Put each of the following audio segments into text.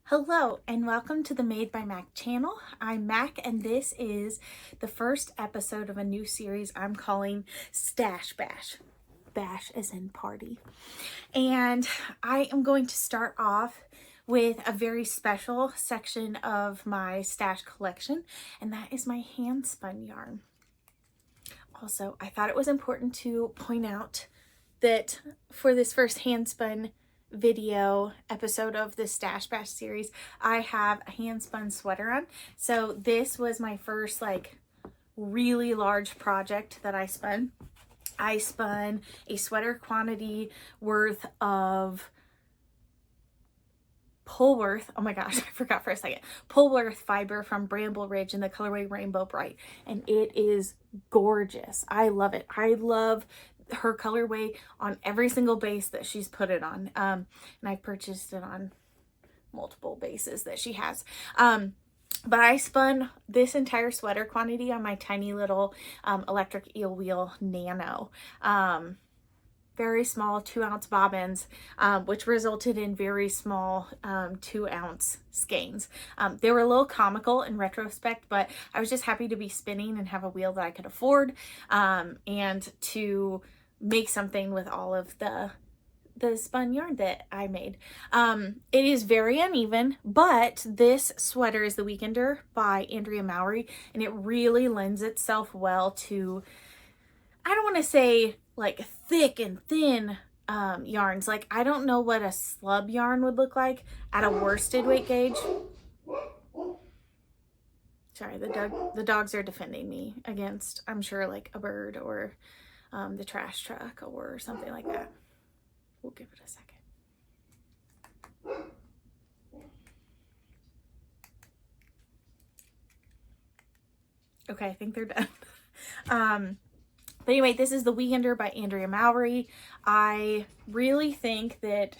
Hello and welcome to the Made by Mac channel. I'm Mac and this is the first episode of a new series I'm calling Stash Bash. Bash as in party. And I am going to start off with a very special section of my stash collection, and that is my hand spun yarn. Also, I thought it was important to point out that for this first hand spun video episode of the Stash Bash series, I have a hand spun sweater on. So this was my first really large project that I spun. I spun a sweater quantity worth of Polworth, oh my gosh, I forgot for a second, Polworth fiber from Bramble Ridge in the colorway Rainbow Bright, and it is gorgeous. I love it. I love her colorway on every single base that she's put it on, and I've purchased it on multiple bases that she has. But I spun this entire sweater quantity on my tiny little electric eel wheel nano. Very small 2-ounce bobbins, which resulted in very small 2-ounce skeins. They were a little comical in retrospect, but I was just happy to be spinning and have a wheel that I could afford, and to make something with all of the spun yarn that I made. It is very uneven, but this sweater is the Weekender by Andrea Mowry, and it really lends itself well to, I don't want to say like thick and thin yarns. Like, I don't know what a slub yarn would look like at a worsted weight gauge. Sorry, the dogs are defending me against, I'm sure, like a bird or the trash truck or something like that. We'll give it a second. Okay, I think they're done. But anyway, this is the Weekender by Andrea Mowry. I really think that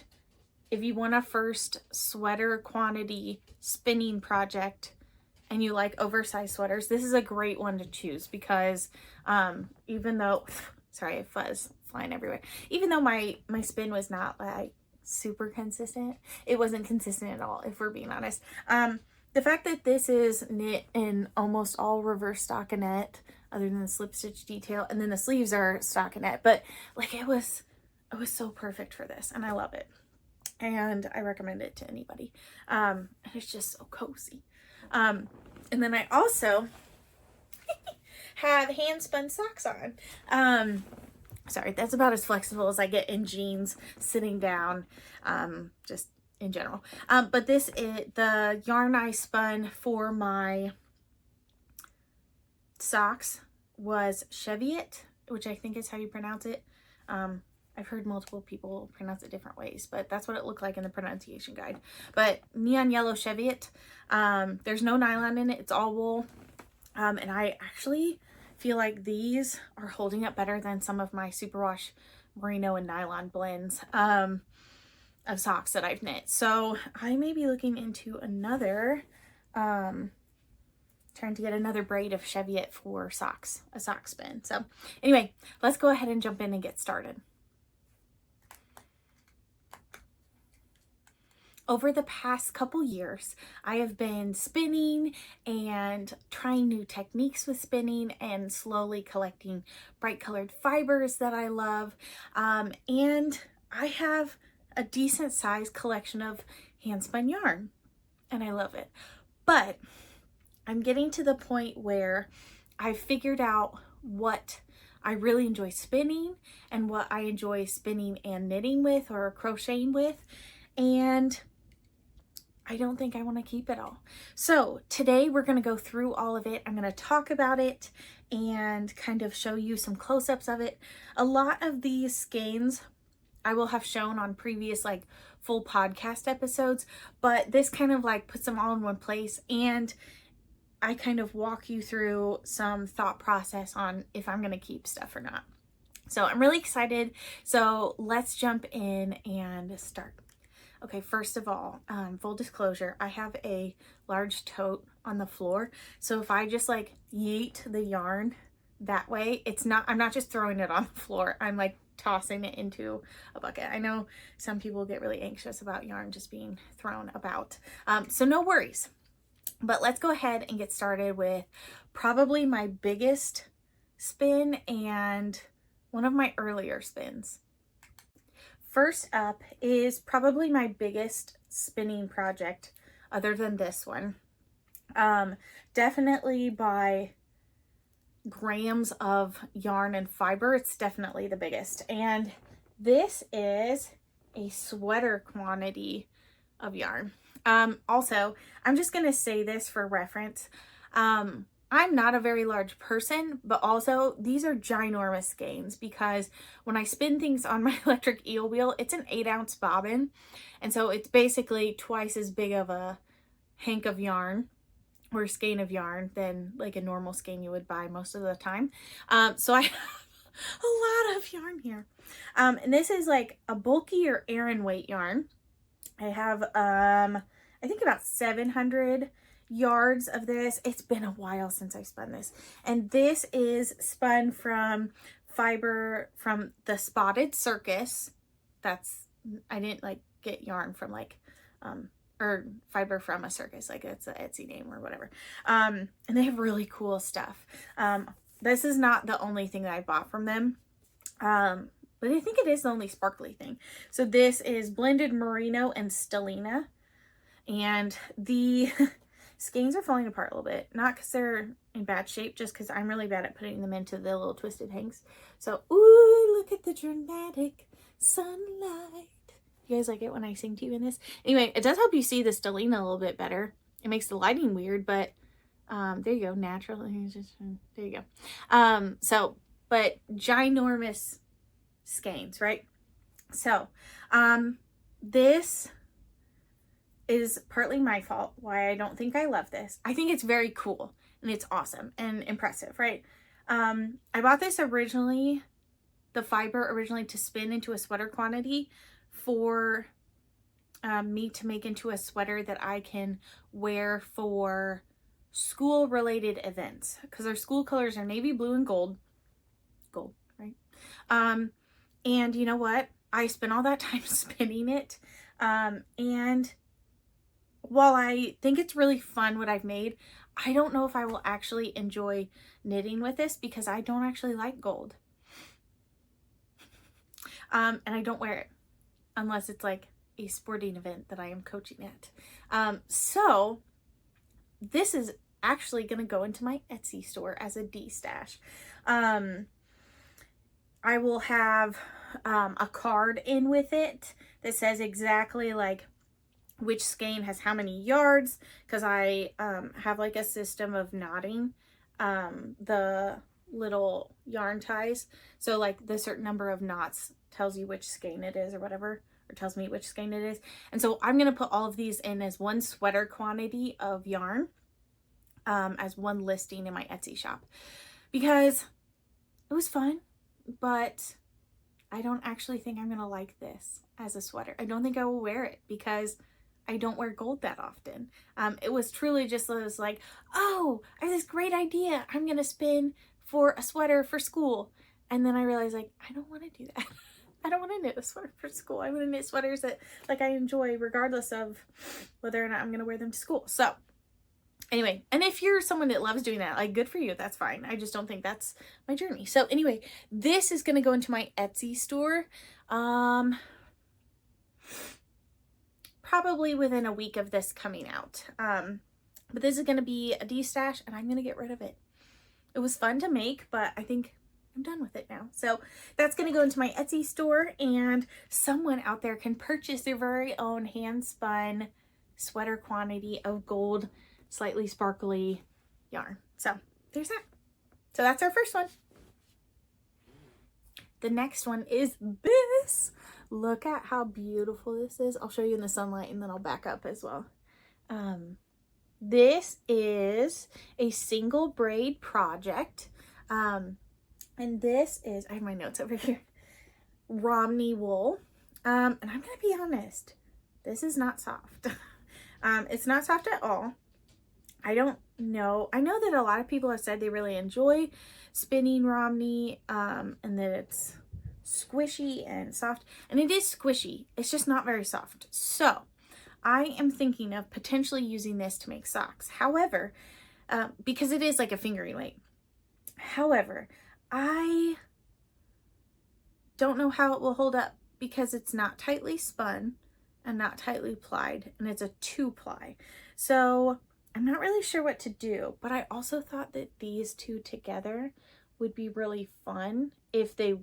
if you want a first sweater quantity spinning project and you like oversized sweaters, this is a great one to choose because even though, sorry, fuzz flying everywhere. Even though my spin was not like super consistent, it wasn't consistent at all, if we're being honest. The fact that this is knit in almost all reverse stockinette, other than the slip stitch detail, and then the sleeves are stockinette, but like it was so perfect for this, and I love it, and I recommend it to anybody. It's just so cozy. And then I also have hand spun socks on. Sorry, that's about as flexible as I get in jeans sitting down, just in general. But this is the yarn I spun for my socks was Cheviot, which I think is how you pronounce it. I've heard multiple people pronounce it different ways, but that's what it looked like in the pronunciation guide. But neon yellow Cheviot. There's no nylon in it. It's all wool. And I actually feel like these are holding up better than some of my superwash merino and nylon blends of socks that I've knit. So I may be looking into another, trying to get another braid of Cheviot for socks, a sock spin. So anyway, let's go ahead and jump in and get started. Over the past couple years, I have been spinning and trying new techniques with spinning and slowly collecting bright colored fibers that I love. And I have a decent sized collection of hand spun yarn, and I love it. But I'm getting to the point where I've figured out what I really enjoy spinning and what I enjoy spinning and knitting with or crocheting with, and I don't think I want to keep it all. So today we're going to go through all of it. I'm going to talk about it and kind of show you some close-ups of it. A lot of these skeins I will have shown on previous full podcast episodes, but this kind of puts them all in one place, and I kind of walk you through some thought process on if I'm going to keep stuff or not. So I'm really excited. So let's jump in and start. Okay, first of all, full disclosure, I have a large tote on the floor. So if I just yeet the yarn that way. It's not, I'm not just throwing it on the floor. I'm like tossing it into a bucket. I know some people get really anxious about yarn just being thrown about. So no worries. But let's go ahead and get started with probably my biggest spin and one of my earlier spins. First up is probably my biggest spinning project other than this one. Definitely by grams of yarn and fiber, it's definitely the biggest. And this is a sweater quantity of yarn. Also, I'm just going to say this for reference. I'm not a very large person, but also these are ginormous skeins because when I spin things on my electric eel wheel, it's an 8-ounce bobbin. And so it's basically twice as big of a hank of yarn or skein of yarn than like a normal skein you would buy most of the time. So I have a lot of yarn here. And this is like a bulky or Aran weight yarn. I have, I think about 700 yards of this. It's been a while since I spun this. And this is spun from fiber from the Spotted Circus. I didn't like get yarn from like, or fiber from a circus, like it's an Etsy name or whatever. And they have really cool stuff. This is not the only thing that I bought from them. But I think it is the only sparkly thing. So this is blended merino and stellina. And the skeins are falling apart a little bit. Not because they're in bad shape, just because I'm really bad at putting them into the little twisted hanks. So, ooh, look at the dramatic sunlight. You guys like it when I sing to you in this? Anyway, it does help you see the stellina a little bit better. It makes the lighting weird, but there you go. Natural. There you go. But ginormous skeins, right? So, this is partly my fault why I don't think I love this. I think it's very cool and it's awesome and impressive, right? I bought this originally, the fiber originally to spin into a sweater quantity for me to make into a sweater that I can wear for school related events because our school colors are navy blue and gold, right? And you know what? I spent all that time spinning it. And while I think it's really fun what I've made, I don't know if I will actually enjoy knitting with this because I don't actually like gold. And I don't wear it unless it's like a sporting event that I am coaching at. So this is actually going to go into my Etsy store as a D-stash. I will have a card in with it that says exactly like which skein has how many yards, because I have like a system of knotting the little yarn ties. So like the certain number of knots tells you which skein it is or whatever, or tells me which skein it is. And so I'm going to put all of these in as one sweater quantity of yarn as one listing in my Etsy shop because it was fun, but I don't actually think I'm going to like this as a sweater. I don't think I will wear it because I don't wear gold that often. It was truly just like, oh, I have this great idea. I'm going to spin for a sweater for school. And then I realized like, I don't want to do that. I don't want to knit a sweater for school. I want to knit sweaters that like I enjoy regardless of whether or not I'm going to wear them to school. So anyway, and if you're someone that loves doing that, like good for you, that's fine. I just don't think that's my journey. So anyway, this is going to go into my Etsy store. Probably within a week of this coming out. But this is going to be a D-stash and I'm going to get rid of it. It was fun to make, but I think I'm done with it now. So that's going to go into my Etsy store and someone out there can purchase their very own hand spun sweater quantity of gold, slightly sparkly yarn. So there's that. So that's our first one. The next one is this. Look at how beautiful this is. I'll show you in the sunlight and then I'll back up as well. This is a single braid project. And this is, I have my notes over here, Romney wool. And I'm going to be honest, this is not soft. It's not soft at all. I don't know. I know that a lot of people have said they really enjoy spinning Romney, and that it's squishy and soft, and it is squishy. It's just not very soft. So I am thinking of potentially using this to make socks. However, because it is like a fingering weight. However, I don't know how it will hold up because it's not tightly spun and not tightly plied, and it's a 2-ply. So I'm not really sure what to do, but I also thought that these two together would be really fun if they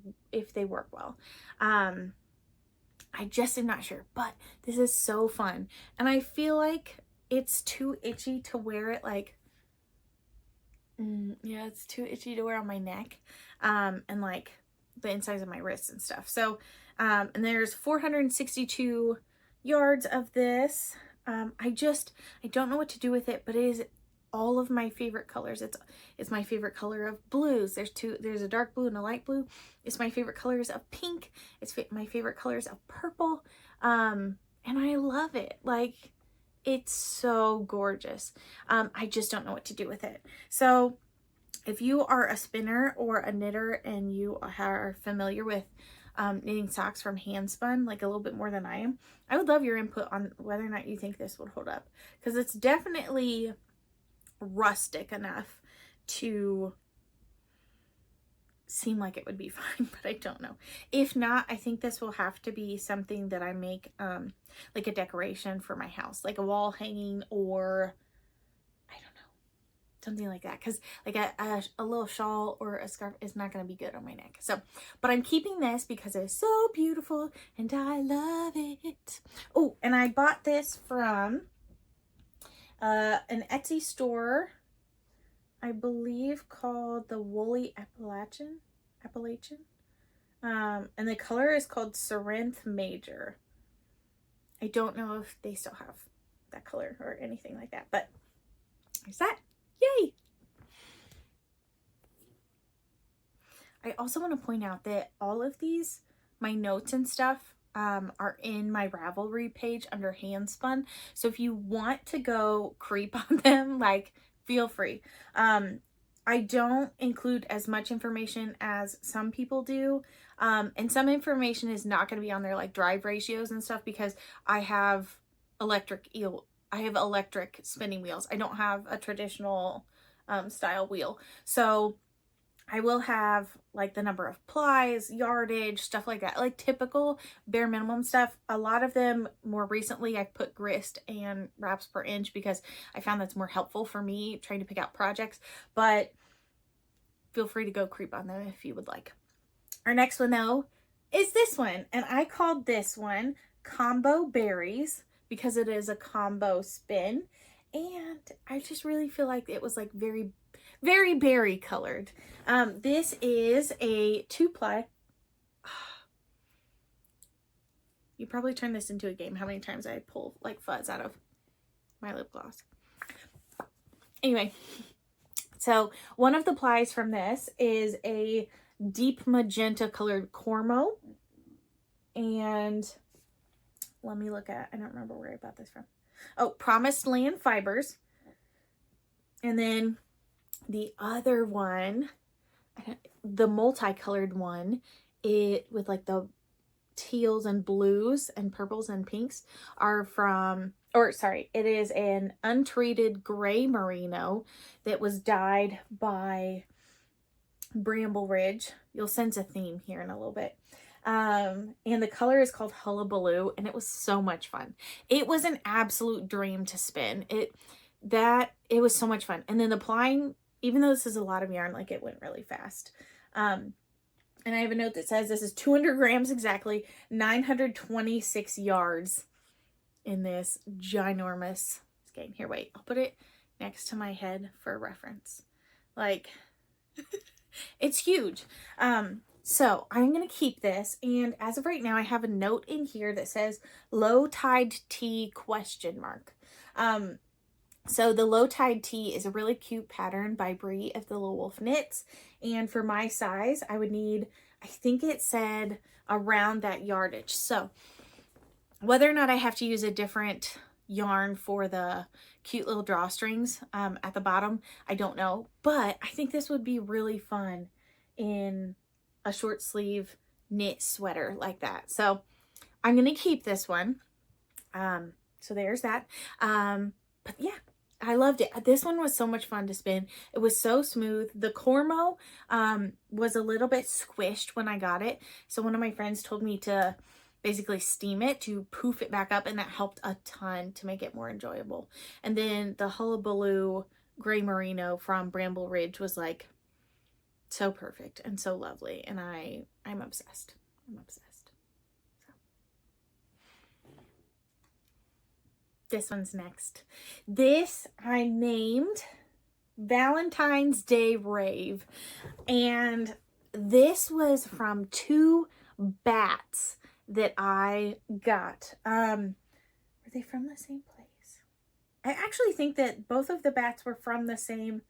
work well. I just am not sure, but this is so fun. And I feel like it's too itchy to wear it like, yeah, it's too itchy to wear on my neck, and like the insides of my wrists and stuff. So, and there's 462 yards of this. I don't know what to do with it, but it is all of my favorite colors. It's my favorite color of blues. There's a dark blue and a light blue. It's my favorite colors of pink. It's my favorite colors of purple. And I love it. Like, it's so gorgeous. I just don't know what to do with it. So if you are a spinner or a knitter and you are familiar with knitting socks from Handspun, like a little bit more than I am, I would love your input on whether or not you think this would hold up, because it's definitely rustic enough to seem like it would be fine, but I don't know. If not, I think this will have to be something that I make like a decoration for my house, like a wall hanging, or I don't know, something like that, because like a little shawl or a scarf is not going to be good on my neck. So, but I'm keeping this because it's so beautiful and I love it. Oh, and I bought this from an Etsy store, I believe, called the Woolly Appalachian. And the color is called Serenth Major. I don't know if they still have that color or anything like that, but there's that. Yay! I also want to point out that all of these, my notes and stuff, are in my Ravelry page under Handspun. So if you want to go creep on them, like, feel free. I don't include as much information as some people do. And some information is not going to be on there, like drive ratios and stuff, because I have electric spinning wheels. I don't have a traditional style wheel. So I will have like the number of plies, yardage, stuff like that, like typical bare minimum stuff. A lot of them more recently I've put grist and wraps per inch because I found that's more helpful for me trying to pick out projects, but feel free to go creep on them if you would like. Our next one though is this one, and I called this one Combo Berries because it is a combo spin, and I just really feel like it was like very berry colored. This is a 2-ply. You probably turn this into a game, how many times I pull like fuzz out of my lip gloss. Anyway, so one of the plies from this is a deep magenta colored cormo, and let me look at, I don't remember where I bought this from. Oh, Promised Land Fibers. And then the other one, the multicolored one, it with like the teals and blues and purples and pinks, are from, or sorry, it is an untreated gray merino that was dyed by Bramble Ridge. You'll sense a theme here in a little bit. And the color is called Hullabaloo, and it was so much fun. It was an absolute dream to spin. It was so much fun. And then the plying, even though this is a lot of yarn, like, it went really fast. And I have a note that says this is 200 grams exactly, 926 yards in this ginormous skein. Here, wait, I'll put it next to my head for reference. Like, it's huge. So I'm going to keep this. And as of right now, I have a note in here that says low tide tea ? So the low tide tea is a really cute pattern by Brie of the Little Wolf Knits. And for my size, I would need, I think it said around that yardage. So whether or not I have to use a different yarn for the cute little drawstrings at the bottom. I don't know, but I think this would be really fun in a short sleeve knit sweater like that. So I'm going to keep this one. So there's that. But yeah, I loved it. This one was so much fun to spin. It was so smooth. The Cormo was a little bit squished when I got it. So one of my friends told me to basically steam it to poof it back up, and that helped a ton to make it more enjoyable. And then the Hullabaloo Gray Merino from Bramble Ridge was like so perfect and so lovely, and I'm obsessed. I'm obsessed. So. This one's next. This I named Valentine's Day Rave, and this was from 2 bats that I got. Were they from the same place? I actually think that both of the bats were from the same.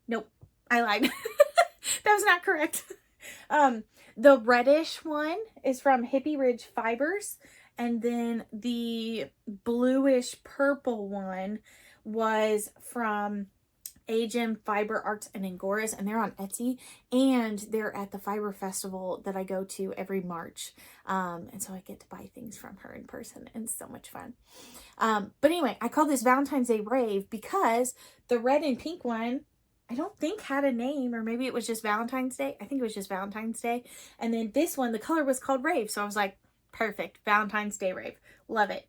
Nope, I lied. That was not correct. The reddish one is from Hippie Ridge Fibers, and then the bluish purple one was from Agem Fiber Arts and Angoras, and they're on Etsy, and they're at the Fiber Festival that I go to every March. And so I get to buy things from her in person, and it's so much fun. But anyway, I call this Valentine's Day Rave because the red and pink one, I don't think had a name, or maybe it was just Valentine's Day. I think it was just Valentine's Day. And then this one, the color was called Rave. So I was like, perfect, Valentine's Day Rave. Love it.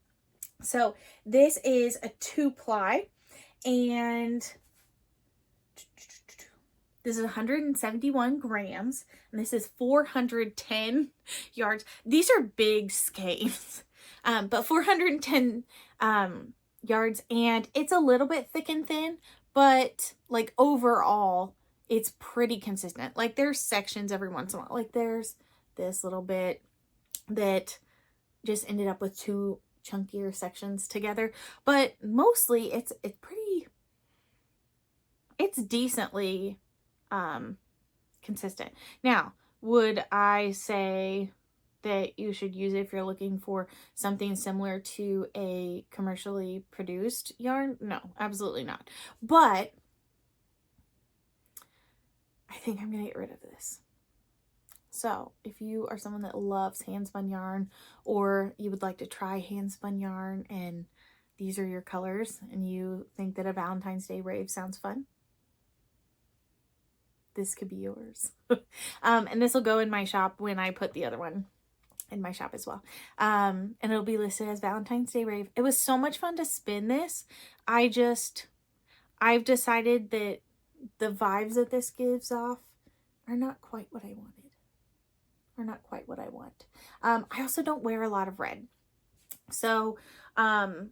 So this is a 2-ply, and this is 171 grams, and this is 410 yards. These are big skeins, but 410 yards, and it's a little bit thick and thin, but like overall, it's pretty consistent. Like there's sections every once in a while. Like there's this little bit that just ended up with 2 chunkier sections together, but mostly it's pretty, it's decently consistent. Now, would I say that you should use it if you're looking for something similar to a commercially produced yarn? No, absolutely not. But I think I'm gonna get rid of this. So if you are someone that loves handspun yarn, or you would like to try handspun yarn and these are your colors, and you think that a Valentine's Day Rave sounds fun, this could be yours. And this will go in my shop when I put the other one in my shop as well. And it'll be listed as Valentine's Day Rave. It was so much fun to spin this. I've decided that the vibes that this gives off are not quite what I wanted. Are not quite what I want. I also don't wear a lot of red. So, while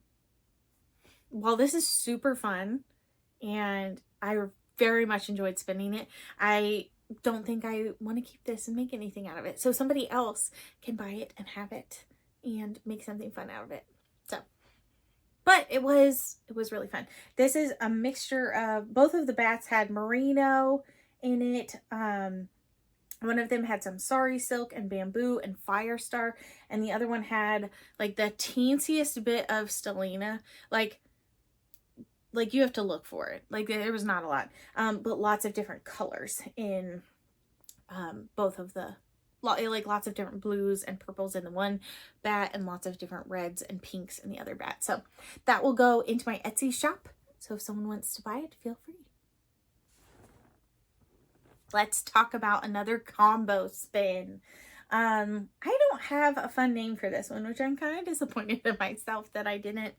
this is super fun and I very much enjoyed spinning it, I don't think I want to keep this and make anything out of it. So somebody else can buy it and have it and make something fun out of it. So, but it was really fun. This is a mixture of, both of the bats had merino in it. One of them had some sari silk and bamboo and firestar, and the other one had like the teensiest bit of stellina. Like you have to look for it. Like there was not a lot, but lots of different colors in both of the, like lots of different blues and purples in the one bat, and lots of different reds and pinks in the other bat. So that will go into my Etsy shop. So if someone wants to buy it, feel free. Let's talk about another combo spin. I don't have a fun name for this one, which I'm kind of disappointed in myself that I didn't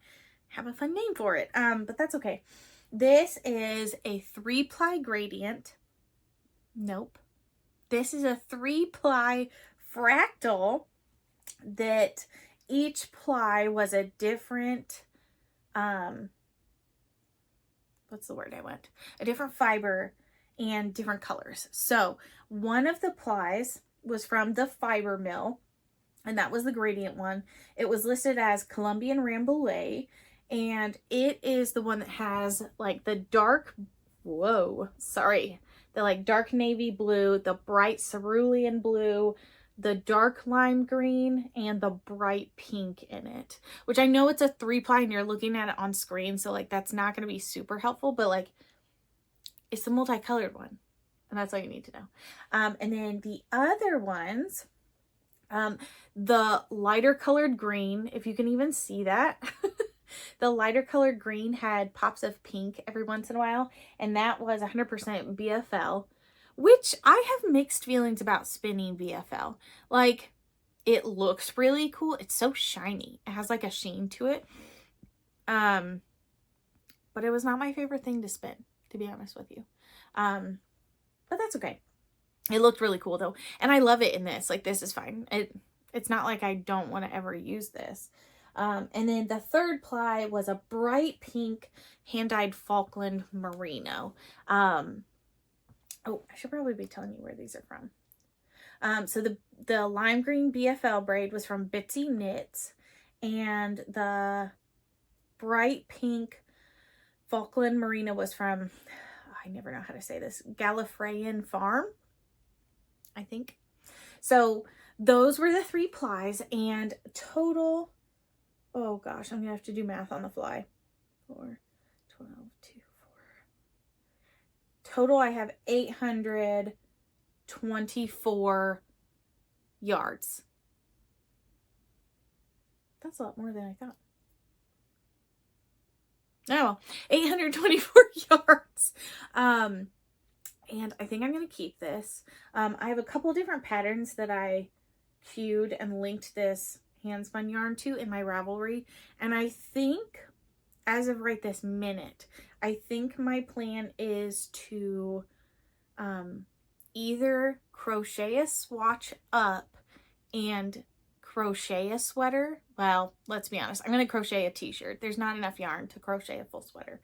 have a fun name for it. But that's okay. This is a 3-ply gradient. Nope. This is a 3-ply fractal that each ply was a different, what's the word I want? A different fiber and different colors. So one of the plies was from the Fiber Mill, and that was the gradient one. It was listed as Colombian Rambouillet, and it is the one that has like the dark, the like dark navy blue, the bright cerulean blue, the dark lime green, and the bright pink in it, which I know it's a 3-ply and you're looking at it on screen, so like that's not going to be super helpful, but like it's the multicolored one, and that's all you need to know. And then the other ones, the lighter colored green, if you can even see that, the lighter colored green had pops of pink every once in a while, and that was 100% BFL, which I have mixed feelings about spinning BFL. Like, it looks really cool. It's so shiny. It has like a sheen to it. But it was not my favorite thing to spin, to be honest with you. But that's okay. It looked really cool though. And I love it in this. Like, this is fine. It's not like I don't want to ever use this. And then the third ply was a bright pink hand-dyed Falkland merino. Oh, I should probably be telling you where these are from. So the lime green BFL braid was from Bitsy Knits, and the bright pink Falkland merino was from, I never know how to say this, Gallifreyan Farm, I think. So those were the 3 plies, and total, oh gosh, I'm gonna have to do math on the fly. 4, 12, 2, 4. Total, I have 824 yards. That's a lot more than I thought. Oh, 824 yards. And I think I'm going to keep this. I have a couple different patterns that I queued and linked this Handspun yarn to in my Ravelry. And I think, as of right this minute, I think my plan is to either crochet a swatch up and crochet a sweater. Well, let's be honest, I'm going to crochet a t-shirt. There's not enough yarn to crochet a full sweater.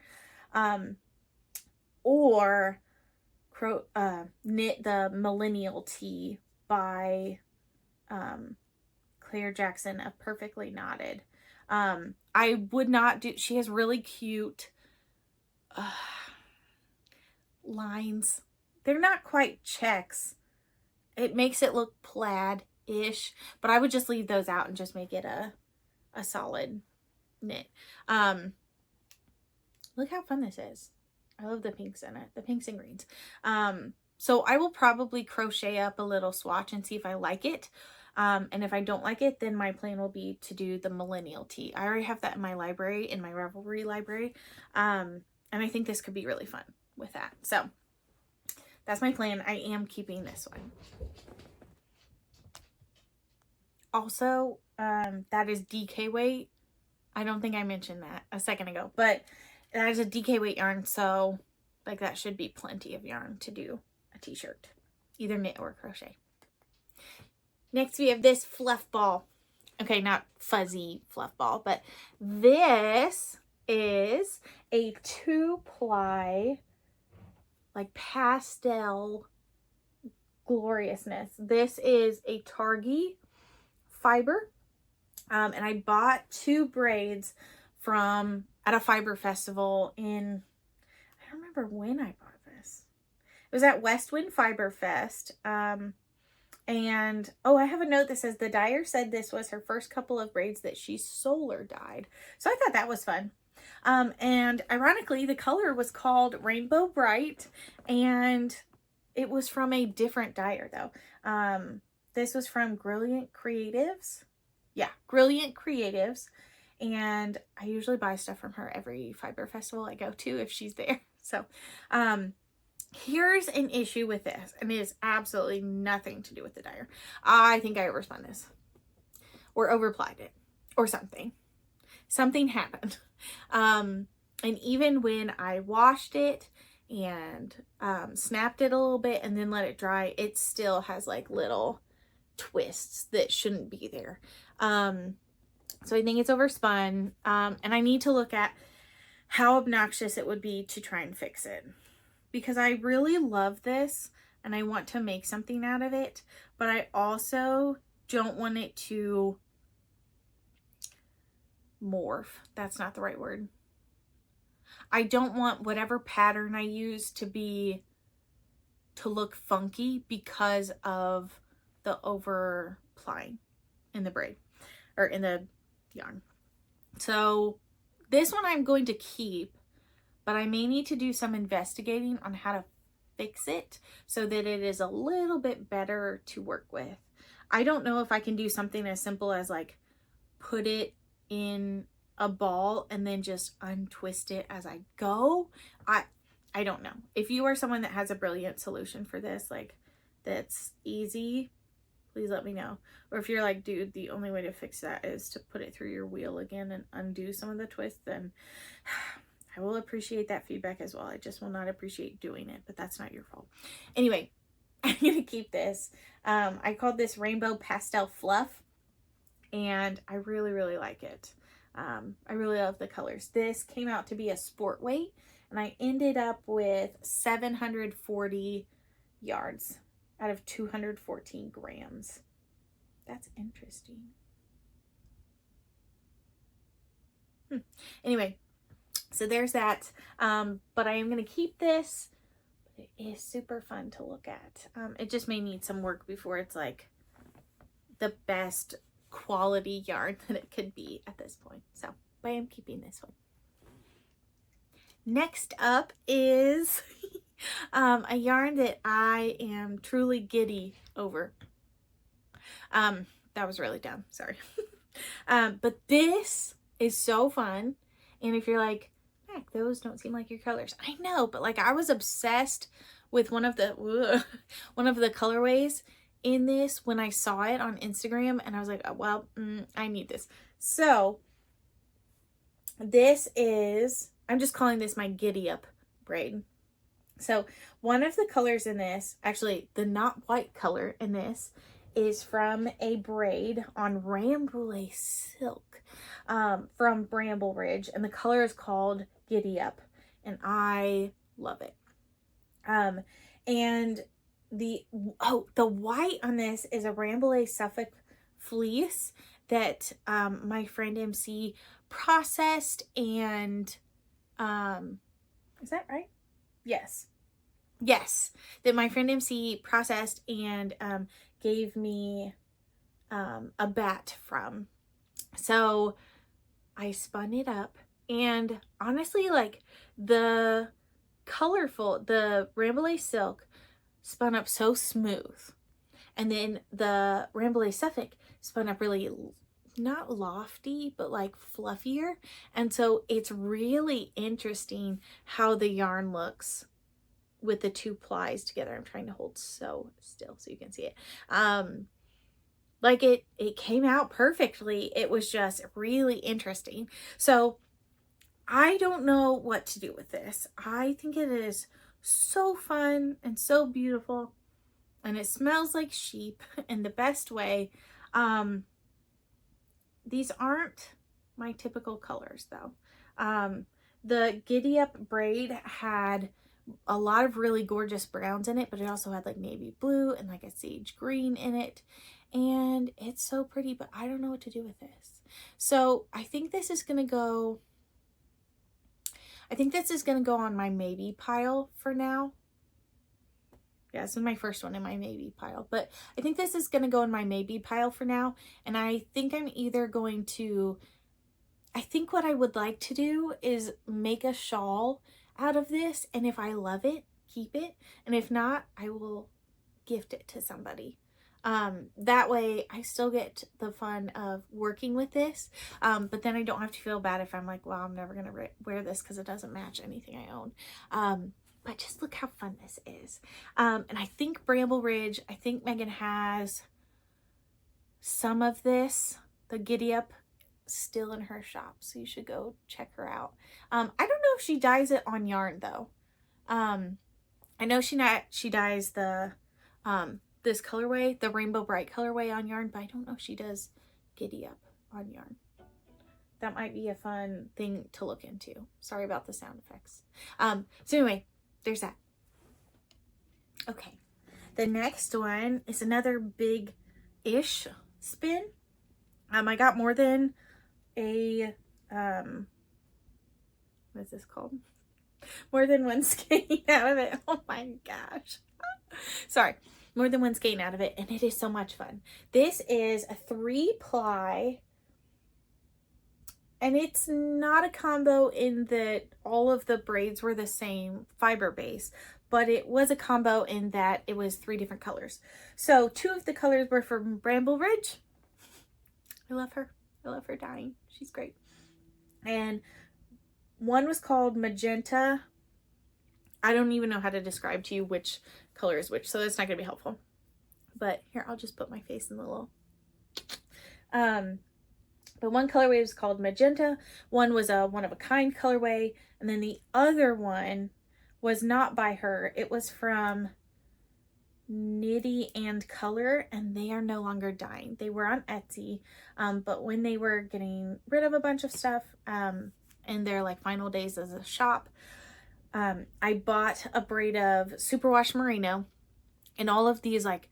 Or knit the Millennial Tee by Claire Jackson, a perfectly knotted. I would not do, she has really cute lines. They're not quite checks. It makes it look plaid-ish, but I would just leave those out and just make it a solid knit. Look how fun this is. I love the pinks in it, the pinks and greens. So I will probably crochet up a little swatch and see if I like it. And if I don't like it, then my plan will be to do the Millennial Tee. I already have that in my library, in my Ravelry library. And I think this could be really fun with that. So that's my plan. I am keeping this one. Also, that is DK weight. I don't think I mentioned that a second ago, but that is a DK weight yarn. So like that should be plenty of yarn to do a t-shirt, either knit or crochet. Next, we have this fluff ball. Okay, not fuzzy fluff ball, but this is a 2-ply, like pastel gloriousness. This is a Targhee fiber, and I bought 2 braids from at a fiber festival in, I don't remember when I bought this. It was at Westwind Fiber Fest. And oh, I have a note that says the dyer said this was her first couple of braids that she solar dyed. So I thought that was fun. And ironically, the color was called Rainbow Bright, and it was from a different dyer though. This was from Brilliant Creatives. Yeah, Brilliant Creatives. And I usually buy stuff from her every fiber festival I go to if she's there. So, here's an issue with this, and it has absolutely nothing to do with the dyer. I think I overspun this, or overplied it, or something. Something happened. And even when I washed it and snapped it a little bit and then let it dry, it still has like little twists that shouldn't be there. So I think it's overspun, and I need to look at how obnoxious it would be to try and fix it. Because I really love this and I want to make something out of it, but I also don't want it to morph. That's not the right word. I don't want whatever pattern I use to look funky because of the over plying in the braid or in the yarn. So this one I'm going to keep, but I may need to do some investigating on how to fix it so that it is a little bit better to work with. I don't know if I can do something as simple as like put it in a ball and then just untwist it as I go. I don't know. If you are someone that has a brilliant solution for this, like that's easy, please let me know. Or if you're like, dude, the only way to fix that is to put it through your wheel again and undo some of the twists, then I will appreciate that feedback as well. I just will not appreciate doing it, but that's not your fault. Anyway, I'm gonna keep this. I called this Rainbow Pastel Fluff, and I really, really like it. I really love the colors. This came out to be a sport weight, and I ended up with 740 yards out of 214 grams. That's interesting. Anyway, so there's that. But I am going to keep this. It is super fun to look at. It just may need some work before it's like the best quality yarn that it could be at this point. So, but I am keeping this one. Next up is a yarn that I am truly giddy over. That was really dumb. Sorry. But this is so fun. And if you're like, heck, those don't seem like your colors. I know, but like I was obsessed with one of the colorways in this when I saw it on Instagram, and I was like, oh, well, I need this. So this is, I'm just calling this my giddy up braid. So one of the colors in this, actually the not white color in this, is from a braid on Rambouillet silk from Bramble Ridge, and the color is called Giddy Up, and I love it. And the white on this is a Rambouillet Suffolk fleece that my friend MC processed, and is that right? Yes, that my friend MC processed and gave me a bat from. So I spun it up, and honestly, like the Rambouillet silk spun up so smooth, and then the Rambouillet Suffolk spun up really not lofty, but like fluffier. And so it's really interesting how the yarn looks with the two plies together. I'm trying to hold so still so you can see it. Like it came out perfectly. It was just really interesting. So I don't know what to do with this. I think it is so fun and so beautiful, and it smells like sheep in the best way. These aren't my typical colors though. The Giddy Up braid had a lot of really gorgeous browns in it, but it also had like navy blue and like a sage green in it, and it's so pretty, but I don't know what to do with this. So I think this is gonna go on my maybe pile for now. Yeah, this is my first one in my maybe pile, but I think this is gonna go in my maybe pile for now. And I think I'm either going to, I think what I would like to do is make a shawl out of this, and if I love it, keep it, and if not, I will gift it to somebody. That way I still get the fun of working with this, but then I don't have to feel bad if I'm like, well, I'm never gonna wear this because it doesn't match anything I own. But just look how fun this is. And I think Bramble Ridge, I think Megan has some of this, the Giddy Up, still in her shop, so you should go check her out. I don't know if she dyes it on yarn though. I know she dyes the this colorway, the Rainbow Bright colorway, on yarn, but I don't know if she does Giddy Up on yarn. That might be a fun thing to look into. Sorry about the sound effects. So anyway, there's that. Okay, the next one is another big-ish spin. I got more than a what is this called? More than one skein out of it. Oh my gosh. Sorry. more than one skein out of it, and it is so much fun. This is a 3-ply, and it's not a combo in that all of the braids were the same fiber base, but it was a combo in that it was 3 different colors. So 2 of the colors were from Bramble Ridge. I love her. I love her dying. She's great. And one was called Magenta. I don't even know how to describe to you which color is which, so that's not going to be helpful. But here, I'll just put my face in the little... But one colorway was called Magenta. One was a one-of-a-kind colorway. And then the other one was not by her. It was from Nitty and Color, and they are no longer dying. They were on Etsy, but when they were getting rid of a bunch of stuff in their like final days as a shop, I bought a braid of superwash merino and all of these like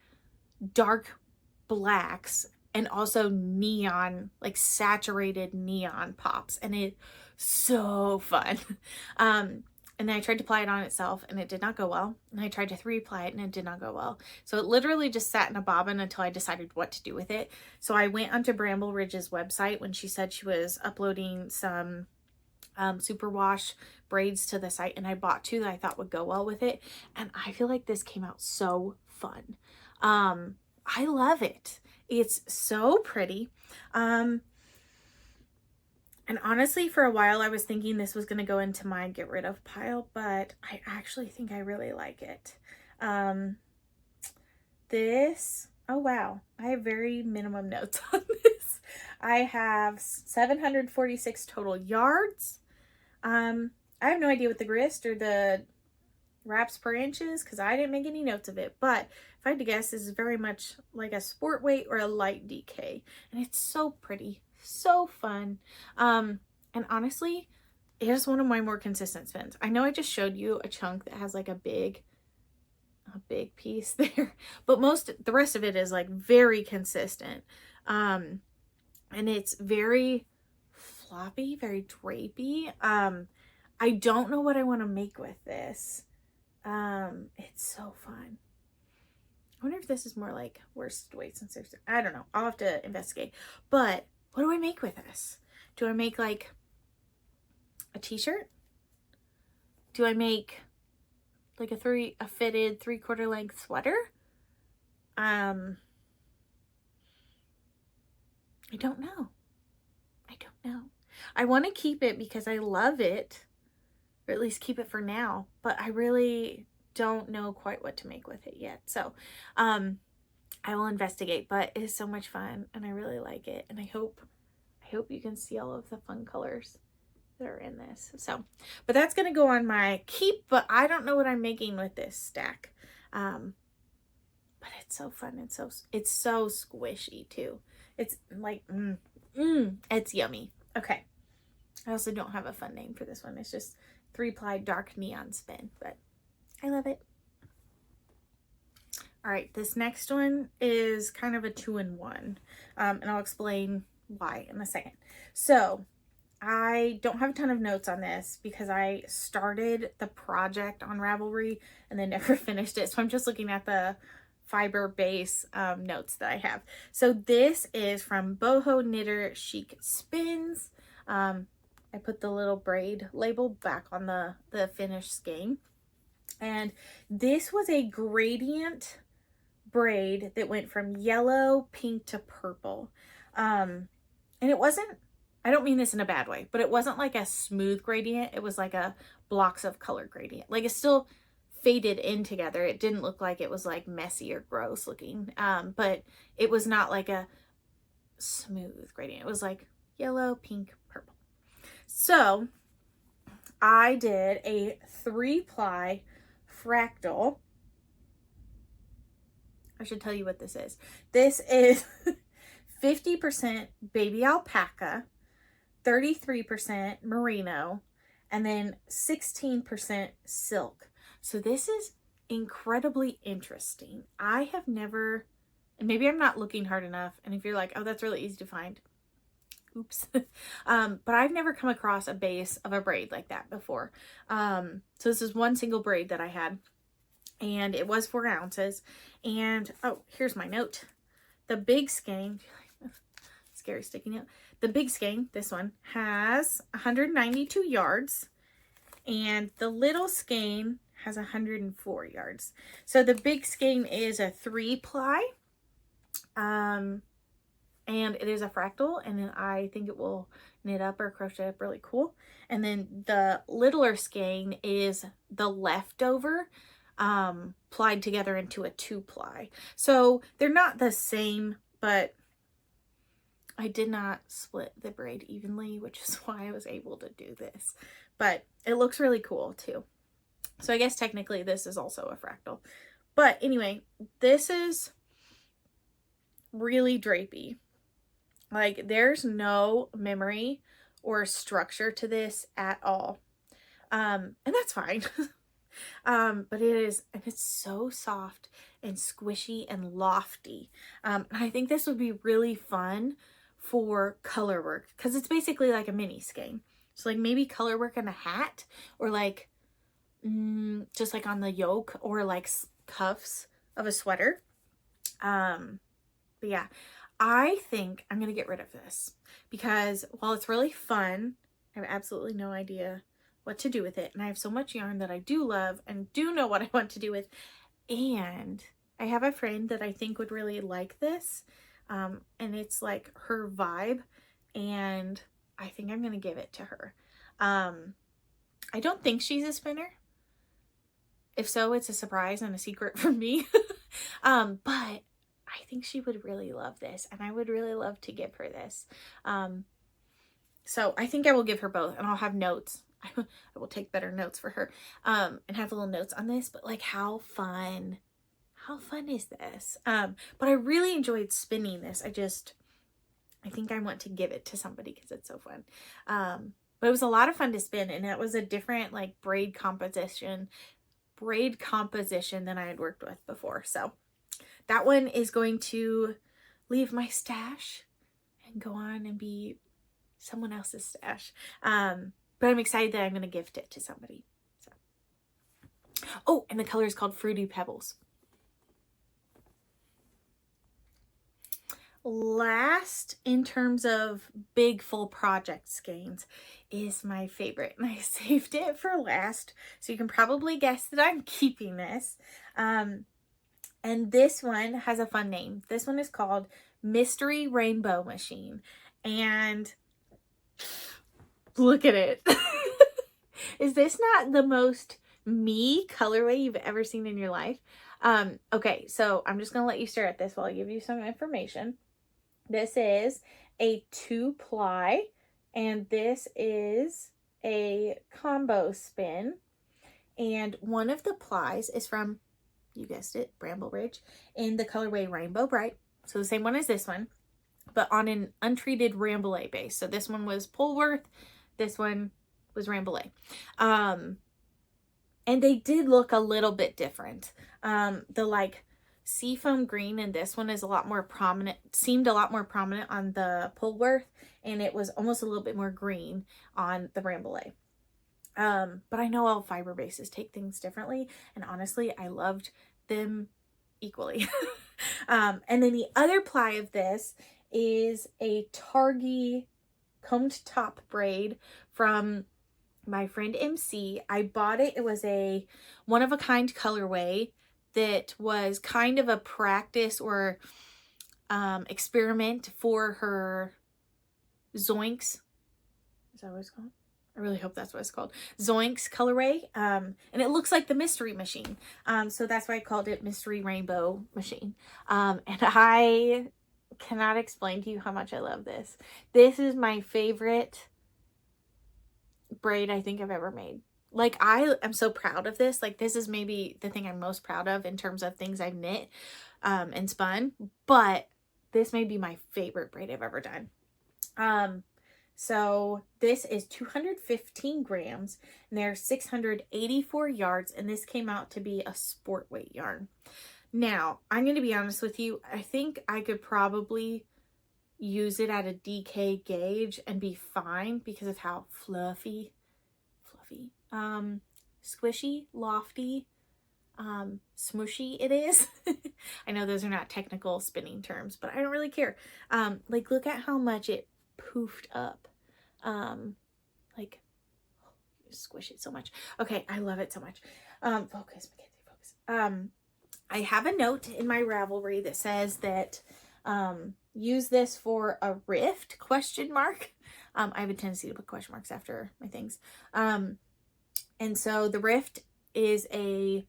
dark blacks and also neon, like saturated neon pops, and it's so fun. And then I tried to ply it on itself and it did not go well. And I tried to 3-ply it and it did not go well. So it literally just sat in a bobbin until I decided what to do with it. So I went onto Bramble Ridge's website when she said she was uploading some superwash braids to the site, and I bought 2 that I thought would go well with it. And I feel like this came out so fun. I love it. It's so pretty. And honestly, for a while, I was thinking this was going to go into my get rid of pile, but I actually think I really like it. This, oh wow, I have very minimum notes on this. I have 746 total yards. I have no idea what the grist or the wraps per inch is because I didn't make any notes of it, but if I had to guess, this is very much like a sport weight or a light DK, and it's so pretty. So fun. And honestly, it is one of my more consistent spins. I know I just showed you a chunk that has like a big piece there, but the rest of it is like very consistent. And it's very floppy, very drapey. I don't know what I want to make with this. It's so fun. I wonder if this is more like worsted weight since there's, I don't know. I'll have to investigate. But what do I make with this? Do I make like a t-shirt? Do I make like a fitted 3/4 length sweater? I don't know. I don't know. I want to keep it because I love it, or at least keep it for now, but I really don't know quite what to make with it yet. So, I will investigate, but it is so much fun and I really like it, and I hope you can see all of the fun colors that are in this. So, but that's going to go on my keep, but I don't know what I'm making with this stack. But it's so fun and it's so squishy too. It's like it's yummy. Okay. I also don't have a fun name for this one. It's just 3-ply dark neon spin, but I love it. All right, this next one is kind of a 2-in-1, and I'll explain why in a second. So I don't have a ton of notes on this because I started the project on Ravelry and then never finished it. So I'm just looking at the fiber base notes that I have. So this is from Boho Knitter Chic Spins. I put the little braid label back on the finished skein. And this was a gradient braid that went from yellow, pink to purple. And it wasn't, I don't mean this in a bad way, but it wasn't like a smooth gradient. It was like a blocks of color gradient. Like it still faded in together. It didn't look like it was like messy or gross looking. But it was not like a smooth gradient. It was like yellow, pink, purple. So I did a 3-ply fractal. I should tell you what this is. This is 50% baby alpaca, 33% merino, and then 16% silk. So this is incredibly interesting. I have never, and maybe I'm not looking hard enough, and if you're like, oh, that's really easy to find, oops. But I've never come across a base of a braid like that before. So this is one single braid that I had, and it was 4 ounces. And oh, here's my note. The big skein, scary sticking out. The big skein, this one, has 192 yards, and the little skein has 104 yards. So the big skein is a 3-ply, and it is a fractal, and then I think it will knit up or crochet up really cool. And then the littler skein is the leftover, plied together into a 2-ply. So they're not the same, but I did not split the braid evenly, which is why I was able to do this. But it looks really cool too. So I guess technically this is also a fractal. But anyway, this is really drapey. Like, there's no memory or structure to this at all. And that's fine. But it's so soft and squishy and lofty. And I think this would be really fun for color work, because it's basically like a mini skein. So like maybe color work on a hat, or like just like on the yoke, or like cuffs of a sweater. But yeah, I think I'm gonna get rid of this, because while it's really fun, I have absolutely no idea what to do with it, and I have so much yarn that I do love and do know what I want to do with. And I have a friend that I think would really like this, and it's like her vibe, and I think I'm gonna give it to her. I don't think she's a spinner. If so, it's a surprise and a secret from me. But I think she would really love this, and I would really love to give her this. So I think I will give her both, and I'll have notes. I will take better notes for her, and have little notes on this. But like, how fun is this? But I really enjoyed spinning this. I think I want to give it to somebody because it's so fun. But it was a lot of fun to spin, and it was a different like braid composition than I had worked with before. So that one is going to leave my stash and go on and be someone else's stash. But I'm excited that I'm going to gift it to somebody. So. Oh, and the color is called Fruity Pebbles. Last, in terms of big full project skeins, is my favorite, and I saved it for last, so you can probably guess that I'm keeping this. And this one has a fun name. This one is called Mystery Rainbow Machine, and look at it. Is this not the most me colorway you've ever seen in your life? Okay, so I'm just gonna let you stare at this while I give you some information. This is a 2-ply, and this is a combo spin. And one of the plies is from, you guessed it, Bramble Ridge, in the colorway Rainbow Bright. So the same one as this one, but on an untreated Rambouillet base. So this one was Polworth, this one was Rambouillet. And they did look a little bit different. The like seafoam green in this one is a lot more prominent, seemed a lot more prominent on the Polworth, and it was almost a little bit more green on the Rambouillet. But I know all fiber bases take things differently, and honestly, I loved them equally. And then the other ply of this is a Targhee combed top braid from my friend MC. I bought it. It was a one-of-a-kind colorway that was kind of a practice or experiment for her Zoinks. Is that what it's called? I really hope that's what it's called. Zoinks colorway. And it looks like the Mystery Machine. So that's why I called it Mystery Rainbow Machine. And I cannot explain to you how much I love this. This is my favorite braid I think I've ever made. Like, I am so proud of this. Like, this is maybe the thing I'm most proud of in terms of things I've knit and spun. But this may be my favorite braid I've ever done. So this is 215 grams, and there's 684 yards, and this came out to be a sport weight yarn. Now, I'm going to be honest with you. I think I could probably use it at a DK gauge and be fine because of how fluffy, squishy, lofty, smooshy it is. I know those are not technical spinning terms, but I don't really care. Like look at how much it poofed up. Like squish it so much. Okay, I love it so much. Focus, Mackenzie, focus. I have a note in my Ravelry that says that use this for a rift, question mark. I have a tendency to put question marks after my things. And so the rift is a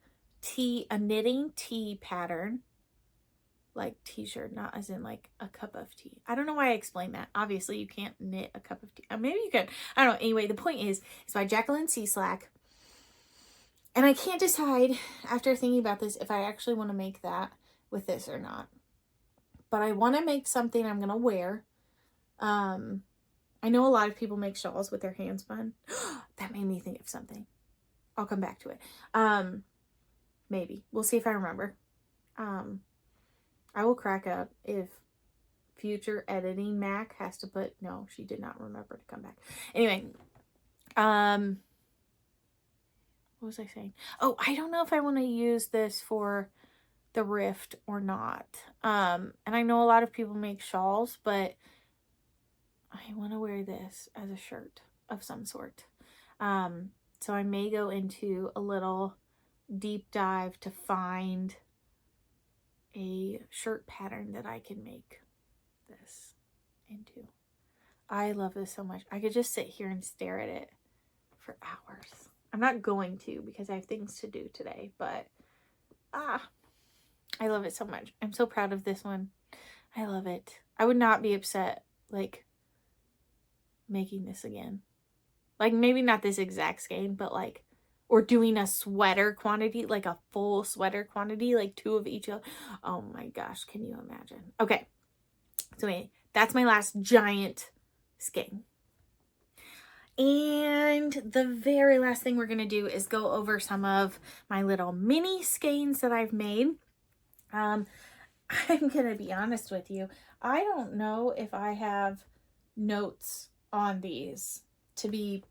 knitting tea pattern, like t-shirt, not as in like a cup of tea. I don't know why I explained that. Obviously you can't knit a cup of tea. Maybe you could. I don't know. Anyway, the point is, it's by Jacqueline C. Slack. And I can't decide after thinking about this if I actually want to make that with this or not. But I want to make something I'm going to wear. I know a lot of people make shawls with their handspun. That made me think of something. I'll come back to it. Maybe. We'll see if I remember. I will crack up if future editing Mac has to put... No, she did not remember to come back. Anyway. What was I saying? Oh, I don't know if I want to use this for the rift or not. And I know a lot of people make shawls, but I want to wear this as a shirt of some sort. So I may go into a little deep dive to find a shirt pattern that I can make this into. I love this so much. I could just sit here and stare at it for hours. I'm not going to because I have things to do today, but I love it so much. I'm so proud of this one. I love it. I would not be upset like making this again. Like maybe not this exact skein, but like, or doing a sweater quantity, like a full sweater quantity, like 2 of each. Oh my gosh, can you imagine? Okay, so anyway, that's my last giant skein. And the very last thing we're going to do is go over some of my little mini skeins that I've made. I'm going to be honest with you. I don't know if I have notes on these, to be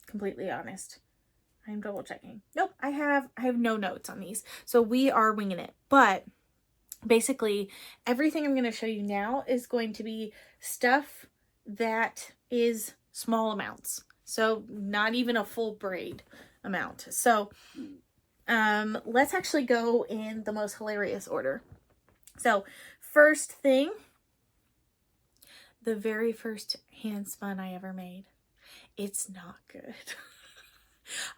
completely honest. I'm double checking. Nope, I have no notes on these. So we are winging it. But basically, everything I'm going to show you now is going to be stuff that is small amounts. So not even a full braid amount. So let's actually go in the most hilarious order. So first thing, the very first handspun I ever made. It's not good.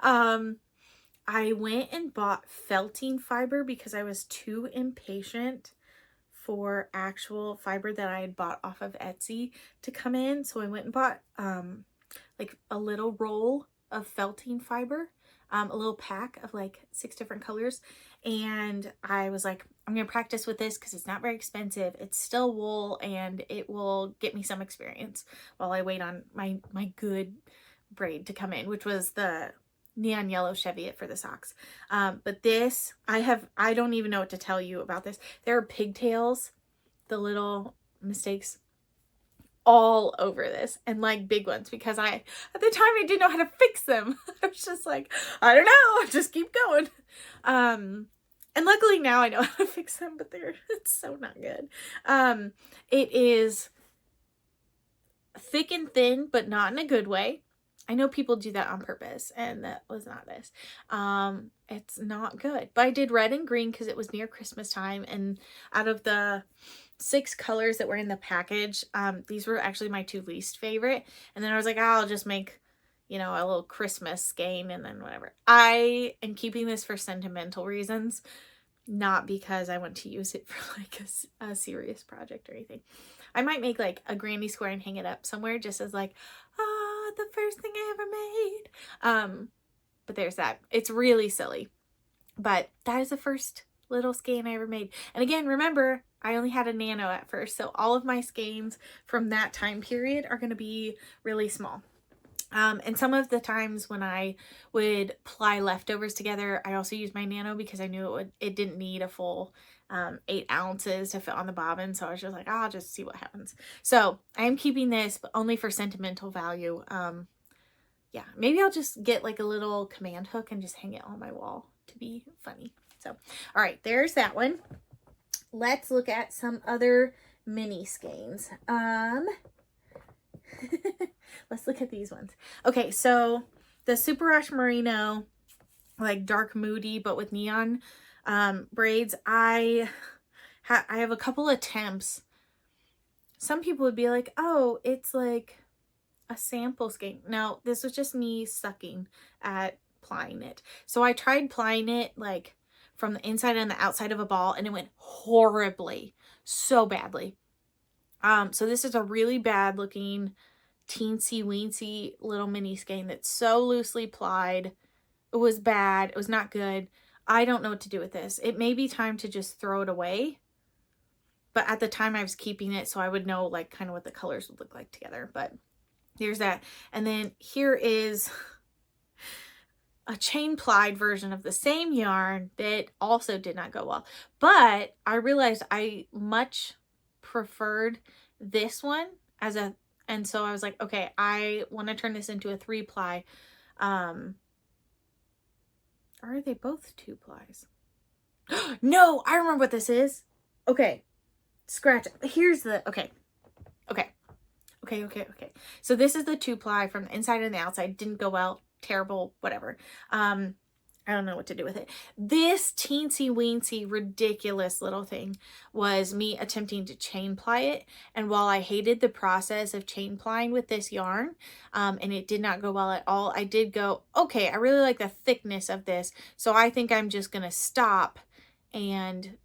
I went and bought felting fiber because I was too impatient for actual fiber that I had bought off of Etsy to come in. So I went and bought like a little roll of felting fiber, a little pack of like 6 different colors. And I was like, I'm going to practice with this because it's not very expensive. It's still wool and it will get me some experience while I wait on my good braid to come in, which was the neon yellow Cheviot for the socks. But this, I don't even know what to tell you about this. There are pigtails, the little mistakes all over this, and like big ones, because at the time I didn't know how to fix them. I was just like, I don't know, just keep going. And luckily now I know how to fix them, but it's so not good. It is thick and thin, but not in a good way. I know people do that on purpose, and that was not this. It's not good. But I did red and green because it was near Christmas time, and out of the 6 colors that were in the package, these were actually my 2 least favorite. And then I was like, I'll just make, a little Christmas skein and then whatever. I am keeping this for sentimental reasons, not because I want to use it for like a serious project or anything. I might make like a granny square and hang it up somewhere just as like, the first thing I ever made. But there's that. It's really silly. But that is the first little skein I ever made. And again, remember, I only had a nano at first. So all of my skeins from that time period are going to be really small. And some of the times when I would ply leftovers together, I also used my nano because I knew it didn't need a full 8 ounces to fit on the bobbin. So I was just like, I'll just see what happens. So I am keeping this, but only for sentimental value. Yeah, maybe I'll just get like a little command hook and just hang it on my wall to be funny. So, all right, there's that one. Let's look at some other mini skeins. Let's look at these ones. Okay, so the Super Rush Merino, like dark moody, but with neon braids. I have a couple attempts. Some people would be like, oh, it's like a sample skein. No, this was just me sucking at plying it. So I tried plying it like from the inside and the outside of a ball, and it went horribly, so badly. So this is a really bad looking teensy weensy little mini skein that's so loosely plied. It was bad. It was not good. I don't know what to do with this. It may be time to just throw it away. But at the time I was keeping it so I would know like kind of what the colors would look like together. But there's that. And then here is a chain plied version of the same yarn that also did not go well. But I realized I much preferred this one as a, and so I was like, okay, I want to turn this into a 3-ply. Are they both 2 plies? No, I remember what this is. Okay. Scratch. Here's the, okay. So this is the 2-ply from the inside and the outside. Didn't go well. Terrible, whatever. I don't know what to do with it. This teensy weensy ridiculous little thing was me attempting to chain ply it. And while I hated the process of chain plying with this yarn, and it did not go well at all, I did go, okay, I really like the thickness of this. So I think I'm just going to stop and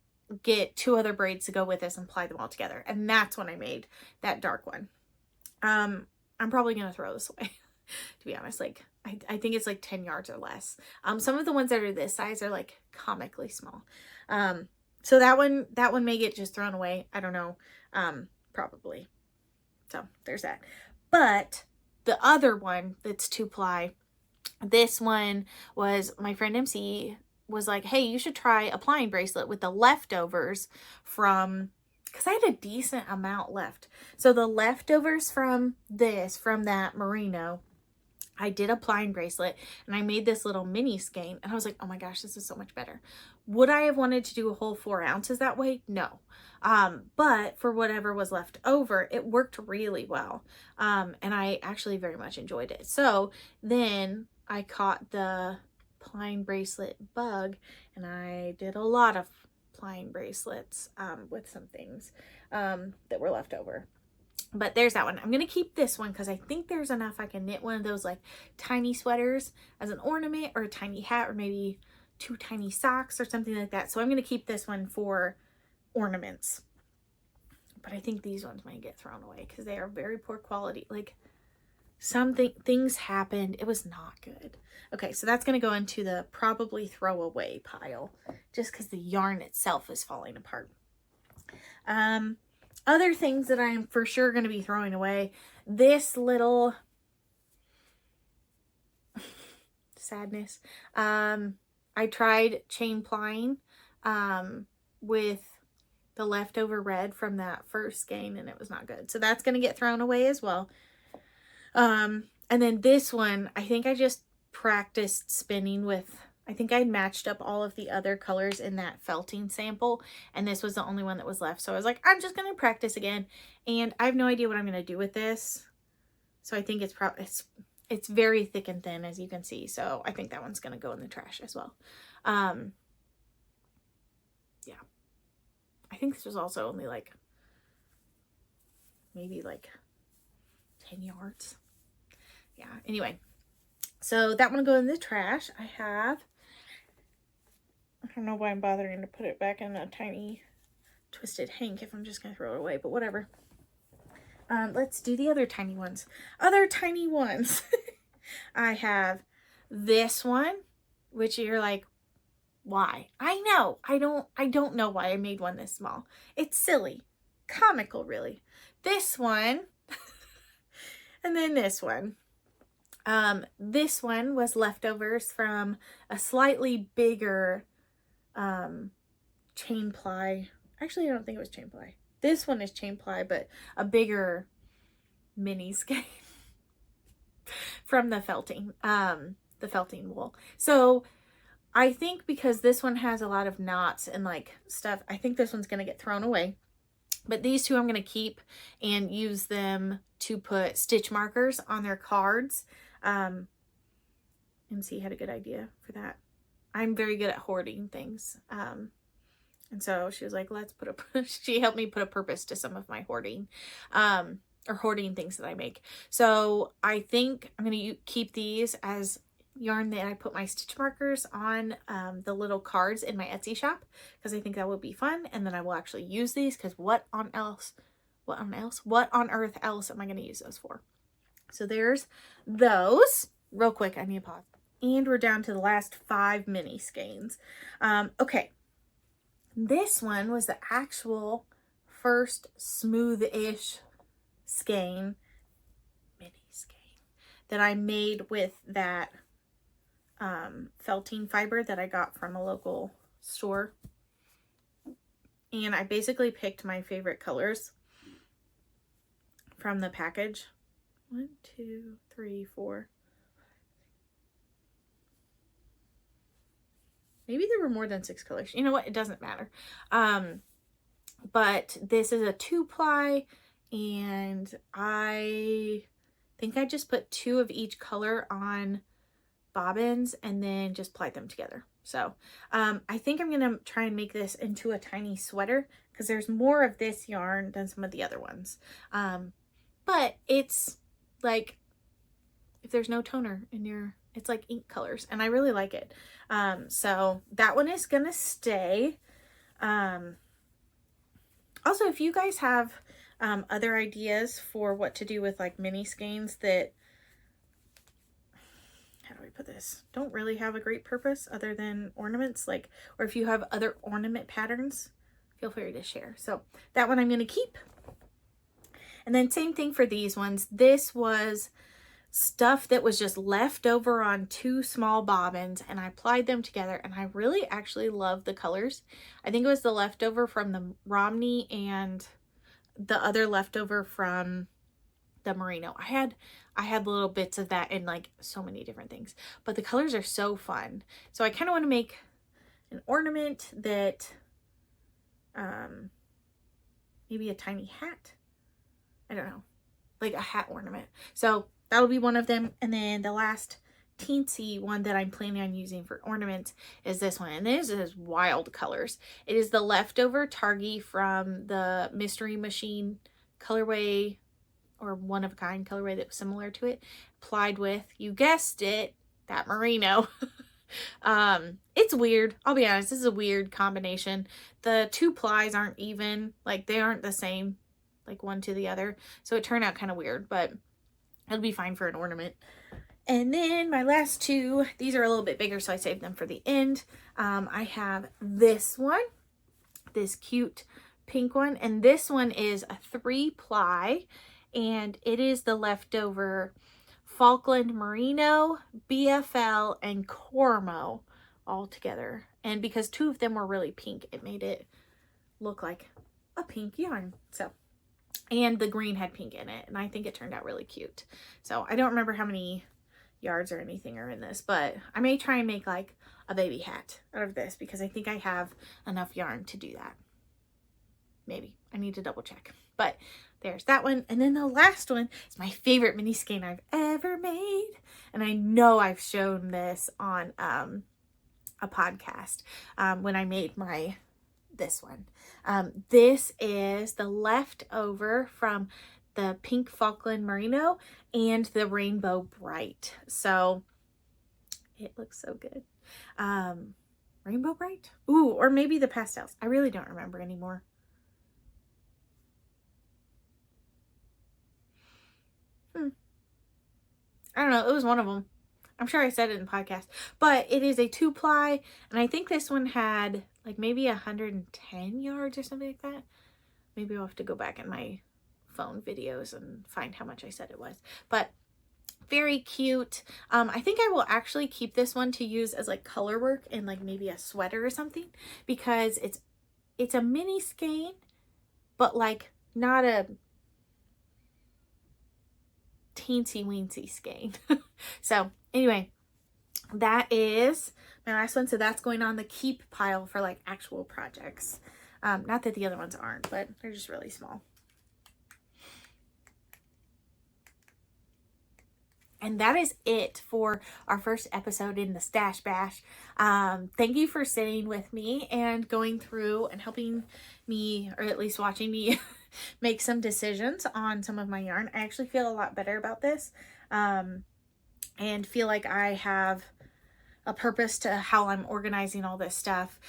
get 2 other braids to go with this and ply them all together. And that's when I made that dark one. I'm probably going to throw this away, to be honest. Like, I think it's like 10 yards or less. Some of the ones that are this size are like comically small. So that one may get just thrown away. I don't know. Probably. So there's that. But the other one that's 2-ply, this one was my friend MC was like, hey, you should try a plying bracelet with the leftovers from, because I had a decent amount left. So the leftovers from that merino, I did a plying bracelet and I made this little mini skein, and I was like, oh my gosh, this is so much better. Would I have wanted to do a whole 4 ounces that way? No. But for whatever was left over, it worked really well. And I actually very much enjoyed it. So then I caught the plying bracelet bug, and I did a lot of plying bracelets with some things that were left over. But there's that one. I'm going to keep this one because I think there's enough I can knit one of those like tiny sweaters as an ornament, or a tiny hat, or maybe 2 tiny socks or something like that. So I'm going to keep this one for ornaments. But I think these ones might get thrown away because they are very poor quality. Like, things happened. It was not good. Okay, so that's going to go into the probably throwaway pile just because the yarn itself is falling apart. Other things that I'm for sure going to be throwing away. This little sadness. I tried chain plying with the leftover red from that first skein, and it was not good. So that's going to get thrown away as well. And then this one, I think I just practiced spinning with, I think I matched up all of the other colors in that felting sample, and this was the only one that was left. So I was like, I'm just going to practice again, and I have no idea what I'm going to do with this. So I think it's very thick and thin, as you can see. So I think that one's going to go in the trash as well. Yeah. I think this was also only like, maybe like 10 yards. Yeah, anyway. So that one will go in the trash. I don't know why I'm bothering to put it back in a tiny twisted hank if I'm just going to throw it away, but whatever. Let's do the other tiny ones. I have this one, which you're like, why? I know. I don't know why I made one this small. It's silly. Comical, really. This one. And then this one. This one was leftovers from a slightly bigger chain ply. Actually, I don't think it was chain ply. This one is chain ply, but a bigger mini skein from the felting wool. So I think because this one has a lot of knots and like stuff, I think this one's going to get thrown away. But these two I'm going to keep and use them to put stitch markers on their cards. MC had a good idea for that. I'm very good at hoarding things. And so she was like, let's put a, she helped me put a purpose to some of my hoarding, or hoarding things that I make. So I think I'm going to keep these as yarn that I put my stitch markers on the little cards in my Etsy shop, because I think that would be fun. And then I will actually use these, because what on earth else am I going to use those for? So there's those. Real quick, I need to pause. And we're down to the last 5 mini skeins. Okay. This one was the actual first smooth-ish skein, mini skein, that I made with that felting fiber that I got from a local store. And I basically picked my favorite colors from the package. 1, 2, 3, 4. Maybe there were more than 6 colors. You know what? It doesn't matter. But this is a 2-ply, and I think I just put 2 of each color on bobbins and then just plied them together. So I think I'm going to try and make this into a tiny sweater, because there's more of this yarn than some of the other ones. But it's like, if there's no toner in your, it's like ink colors, and I really like it. So that one is gonna stay. Also, if you guys have other ideas for what to do with like mini skeins that, how do I put this, don't really have a great purpose other than ornaments, like, or if you have other ornament patterns, feel free to share. So that one I'm gonna keep. And then same thing for these ones. This was stuff that was just left over on 2 small bobbins, and I applied them together, and I really actually love the colors. I think it was the leftover from the Romney and the other leftover from the Merino. I had little bits of that in like so many different things, but the colors are so fun. So I kind of want to make an ornament that maybe a tiny hat. I don't know, like a hat ornament. So that'll be one of them. And then the last teensy one that I'm planning on using for ornaments is this one. And this is wild colors. It is the leftover Targhee from the Mystery Machine colorway, or one of a kind colorway that was similar to it, applied with, you guessed it, that Merino. It's weird. I'll be honest, this is a weird combination. The 2 plies aren't even, like they aren't the same, like one to the other. So it turned out kind of weird, but it'll be fine for an ornament. And then my last 2, these are a little bit bigger, so I saved them for the end. I have this one, this cute pink one, and this one is a 3-ply, and it is the leftover Falkland Merino, BFL, and Cormo all together. And because 2 of them were really pink, it made it look like a pink yarn. So, and the green had pink in it, and I think it turned out really cute. So I don't remember how many yards or anything are in this, but I may try and make like a baby hat out of this, because I think I have enough yarn to do that. Maybe. I need to double check. But there's that one. And then the last one is my favorite mini skein I've ever made. And I know I've shown this on a podcast when I made this one. This is the leftover from the pink Falkland Merino and the Rainbow Bright. So it looks so good. Rainbow Bright? Ooh, or maybe the pastels. I really don't remember anymore. I don't know. It was one of them. I'm sure I said it in the podcast. But it is a 2-ply. And I think this one had like maybe 110 yards or something like that. Maybe I'll have to go back in my phone videos and find how much I said it was. But very cute. I think I will actually keep this one to use as like color work in like maybe a sweater or something. Because it's a mini skein. But like not a teensy weensy skein. So anyway, that is my last one. So that's going on the keep pile for like actual projects. Not that the other ones aren't, but they're just really small. And that is it for our first episode in the Stash Bash. Thank you for sitting with me and going through and helping me, or at least watching me, make some decisions on some of my yarn. I actually feel a lot better about this, and feel like I have a purpose to how I'm organizing all this stuff.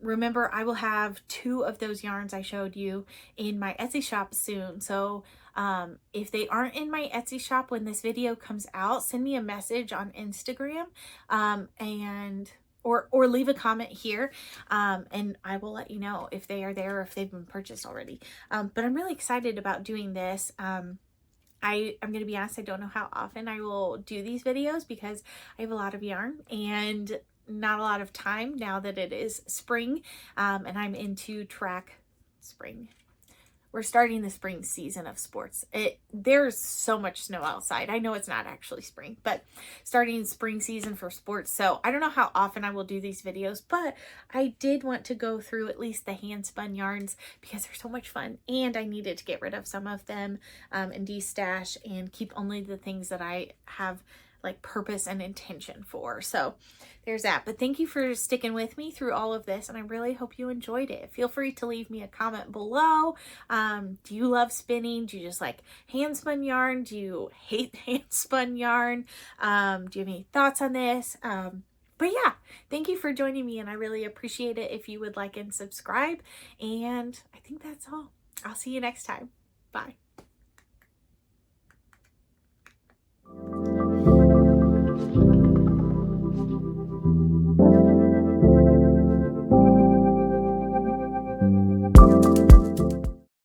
Remember, I will have 2 of those yarns I showed you in my Etsy shop soon. So if they aren't in my Etsy shop when this video comes out, send me a message on Instagram, or leave a comment here, and I will let you know if they are there or if they've been purchased already. But I'm really excited about doing this. I'm going to be honest, I don't know how often I will do these videos because I have a lot of yarn and not a lot of time now that it is spring, and I'm into track spring. We're starting the spring season of sports. There's so much snow outside. I know it's not actually spring, but starting spring season for sports. So I don't know how often I will do these videos, but I did want to go through at least the hand spun yarns because they're so much fun, and I needed to get rid of some of them, and de-stash and keep only the things that I have like purpose and intention for. So there's that. But thank you for sticking with me through all of this, and I really hope you enjoyed it. Feel free to leave me a comment below. Do you love spinning? Do you just like hand spun yarn? Do you hate hand spun yarn? Do you have any thoughts on this? But yeah, thank you for joining me, and I really appreciate it if you would like and subscribe. And I think that's all. I'll see you next time. Bye.